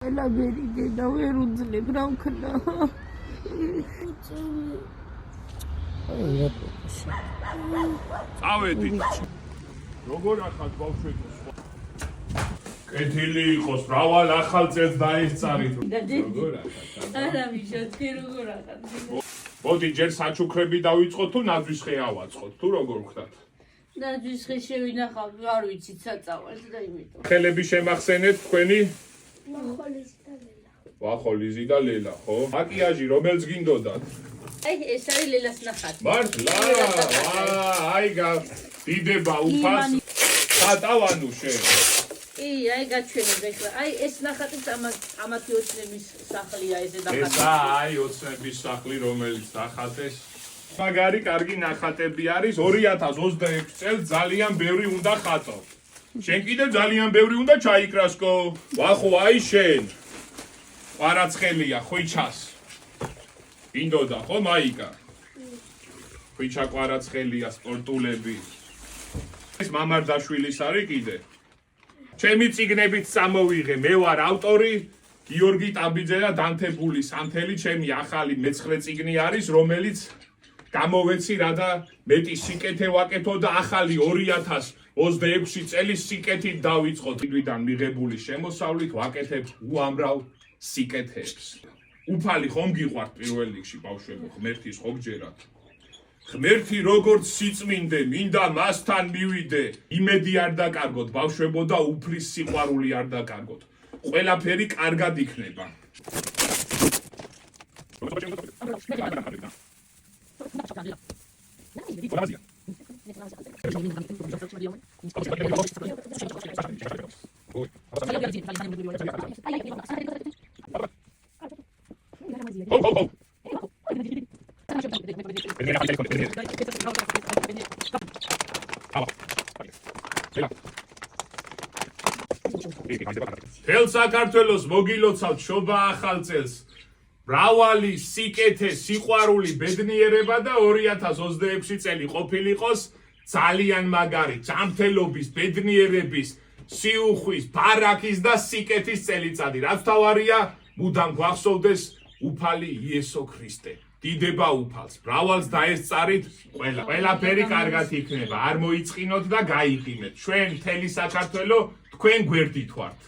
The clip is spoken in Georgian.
ყველა ვერიგენა ვერ უძლებ რა ვქნა. წავედით. როგორ ახალ ბავშვებს კეთილი იყოს, მრავალ ახალ წელს დაესწარით. როგორ ახალ? არა მიშა, თქვენ როგორ ახალ? მოდი ჯერ საჩუქრები დავიწყოთ თუ ნაძვის ხე ავაწყოთ, თუ როგორ ვხდათ? ნაძვის ხე შევინახავ, არ ვიცით საწავას და იმიტომ. ხელები შემახსენეთ თქვენი? ვახოლიზი და ლელა. ვახოლიზი და ლელა, ხო? მაკიაჟი რომელს გინდოდათ? აი ეს არის ლელას ნახატი. მართლა? აი დიდება უფას. სატავანუ შენ. აი გაჩვენებ ეხლა. აი ეს ნახატიც ამათი ოცნების სახლია ესე ნახატი. ესა აი ოცნების სახლი რომელიც დახატეს. მაგარი კარგი ნახატები არის 2026 წელს ძალიან ბევრი უნდა ხატო. შენ კიდე ძალიან ბევრი უნდა ჩაიკრასკო. ვახო აი შენ. ყვარაცხელია ხვიჩას. გინდოდა ხო მაიკა? ხვიჩა ყვარაცხელია სპორტულები. ეს მამარდაშვილის არის კიდე. ჩემი წიგნებით წამოვიღე, მე ვარ ავტორი გიორგი ტაბიძე და დანთებულის სამთელი ჩემი ახალი მეცხრე წიგნი არის, რომელიც გამოვეცი რა და მეტი სიკეთე ვაკეთო და ახალი 2026 წელის სიკეთით დავიწყოთ. თვითონ მიღებული შემოსავლით ვაკეთებ უამრავ სიკეთეებს. უფალი ხომ გიყვართ პირველ რიგში ბავშვებო, ღმერთის ხო გჯერათ? ღმერთი როგორც სიწმინდე, მინდა მასთან მივიდე, იმედი არ დაკარგოთ ბავშვებო და უფლის სიყვარული არ დაკარგოთ. ყველაფერი კარგად იქნება. თელ საქართველოს მოგილოცავთ შობა ახალ წელს. მრავალი სიკეთე, სიყვარული, ბედნიერება და 2026 წელი ყოფილიყოს ძალიან მაგარი, ჯანმრთელობის, ბედნიერების, სიუხვის, ბარაქის და სიკეთის წელიწადი. რაც თავარია, მუდამ გვახსოვდეს უფალი იესო ქრისტე. დიდება უფალს, მრავალს დაესწარით, ყველაფერი კარგად იქნება. არ მოიწყინოთ და გაიყინეთ. ჩვენ მთელი საქართველო თქვენ გვერდით ვართ.